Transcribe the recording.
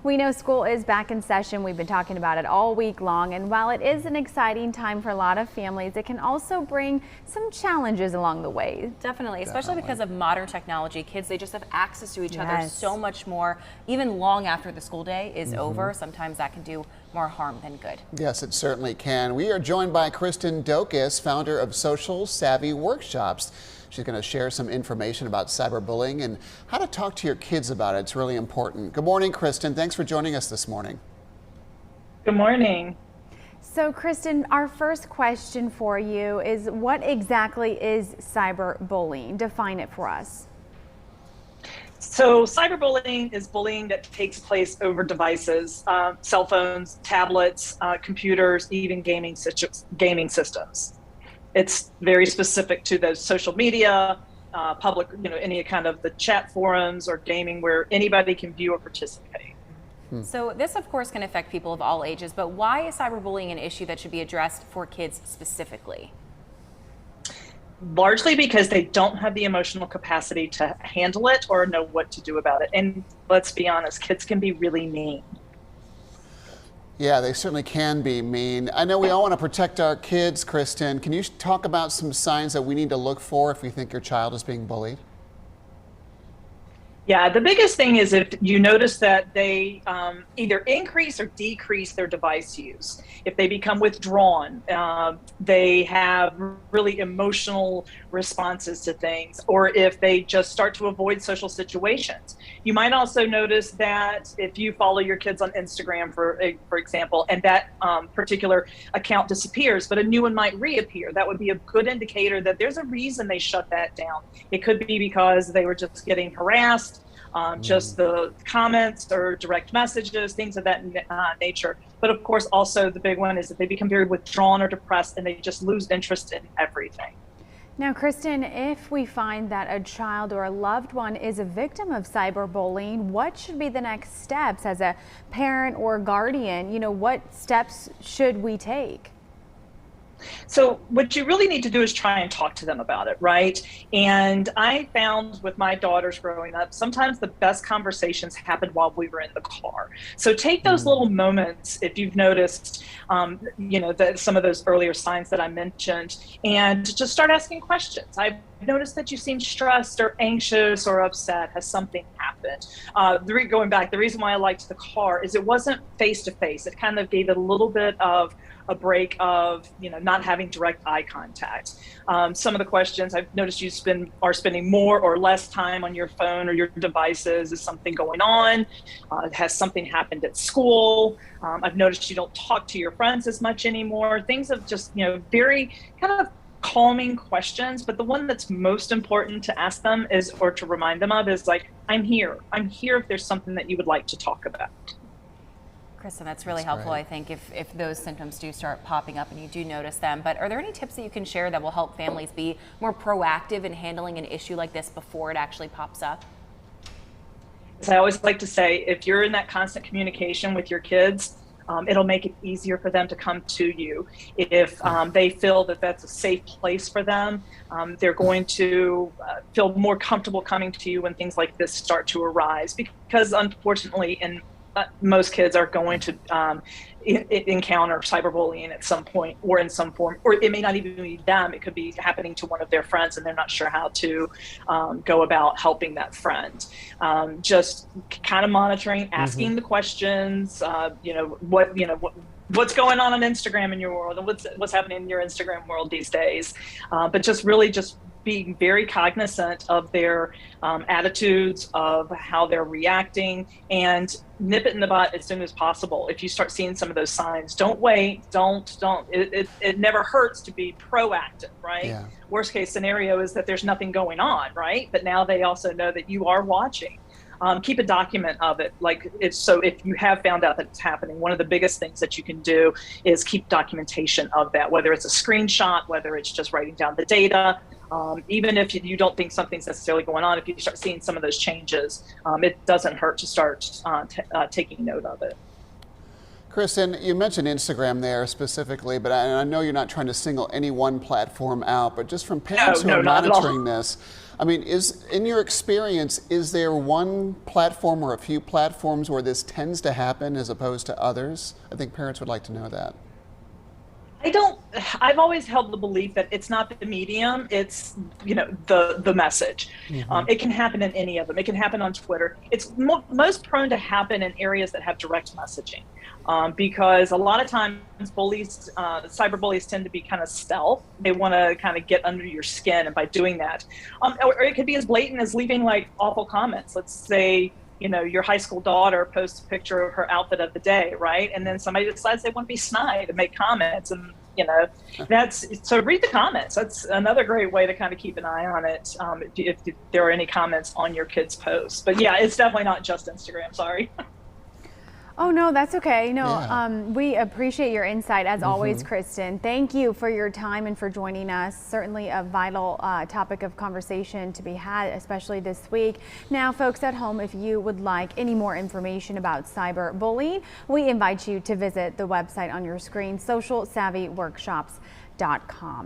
We know school is back in session. We've been talking about it all week long, and while it is an exciting time for a lot of families, it can also bring some challenges along the way. Definitely, especially because of modern technology. Kids, they just have access to each other so much more, even long after the school day is over. Sometimes that can do more harm than good. Yes, it certainly can. We are joined by Kristen Dokes, founder of Social Savvy Workshops. She's going to share some information about cyberbullying and how to talk to your kids about it. It's really important. Good morning, Kristen. Thanks for joining us this morning. Good morning. So, Kristen, our first question for you is, what exactly is cyberbullying? Define it for us. So cyberbullying is bullying that takes place over devices, cell phones, tablets, computers, even gaming systems. It's very specific to those social media, public, any kind of the chat forums or gaming where anybody can view or participate. So this, of course, can affect people of all ages, but why is cyberbullying an issue that should be addressed for kids specifically? Largely because they don't have the emotional capacity to handle it or know what to do about it. And let's be honest, kids can be really mean. Yeah, they certainly can be mean. I know we all want to protect our kids, Kristen. Can you talk about some signs that we need to look for if we think your child is being bullied? Yeah, the biggest thing is if you notice that they either increase or decrease their device use. If they become withdrawn, they have really emotional responses to things, or if they just start to avoid social situations. You might also notice that if you follow your kids on Instagram, for example, and that particular account disappears, but a new one might reappear, that would be a good indicator that there's a reason they shut that down. It could be because they were just getting harassed, just the comments or direct messages, things of that nature. But of course, also the big one is that they become very withdrawn or depressed and they just lose interest in everything. Now, Kristen, if we find that a child or a loved one is a victim of cyberbullying, what should be the next steps as a parent or guardian? What steps should we take? So what you really need to do is try and talk to them about it, right? And I found with my daughters growing up, sometimes the best conversations happened while we were in the car. So take those little moments, if you've noticed, some of those earlier signs that I mentioned, and just start asking questions. I've noticed that you seem stressed or anxious or upset. Has something happened? Going back, the reason why I liked the car is it wasn't face-to-face. It kind of gave it a little bit of a break of, not having direct eye contact. Some of the questions I've noticed you are spending more or less time on your phone or your devices. Is something going on? Has something happened at school? I've noticed you don't talk to your friends as much anymore. Things of just, very kind of calming questions. But the one that's most important to ask them is, or to remind them of, is like, I'm here. I'm here if there's something that you would like to talk about. Kristen, that's really helpful, I think, if those symptoms do start popping up and you do notice them. But are there any tips that you can share that will help families be more proactive in handling an issue like this before it actually pops up? As I always like to say, if you're in that constant communication with your kids, it'll make it easier for them to come to you. If they feel that that's a safe place for them, they're going to feel more comfortable coming to you when things like this start to arise. Because unfortunately, most kids are going to encounter cyberbullying at some point or in some form, or it may not even be them. It could be happening to one of their friends and they're not sure how to go about helping that friend. Just kind of monitoring, asking the questions, what's going on Instagram in your world, and what's happening in your Instagram world these days. But just really just being very cognizant of their attitudes, of how they're reacting, and nip it in the butt as soon as possible. If you start seeing some of those signs, don't wait, don't. It never hurts to be proactive, right? Yeah. Worst case scenario is that there's nothing going on, right? But now they also know that you are watching. Keep a document of it. So if you have found out that it's happening, one of the biggest things that you can do is keep documentation of that, whether it's a screenshot, whether it's just writing down the data. Even if you don't think something's necessarily going on, if you start seeing some of those changes, it doesn't hurt to start taking note of it. Kristen, you mentioned Instagram there specifically, but I know you're not trying to single any one platform out, but just from parents who are monitoring this, I mean, in your experience, is there one platform or a few platforms where this tends to happen as opposed to others? I think parents would like to know that. I've always held the belief that it's not the medium, it's, the message. It can happen in any of them. It can happen on Twitter. It's most prone to happen in areas that have direct messaging. Because a lot of times cyber bullies tend to be kind of stealth. They want to kind of get under your skin, and by doing that, or it could be as blatant as leaving like awful comments. Let's say, your high school daughter posts a picture of her outfit of the day, right? And then somebody decides they want to be snide and make comments, and so read the comments. That's another great way to kind of keep an eye on it, if there are any comments on your kids' posts. But yeah, it's definitely not just Instagram. Sorry. Oh, no, that's okay. No, Yeah. We appreciate your insight as always, Kristen. Thank you for your time and for joining us. Certainly a vital topic of conversation to be had, especially this week. Now, folks at home, if you would like any more information about cyberbullying, we invite you to visit the website on your screen, socialsavvyworkshops.com.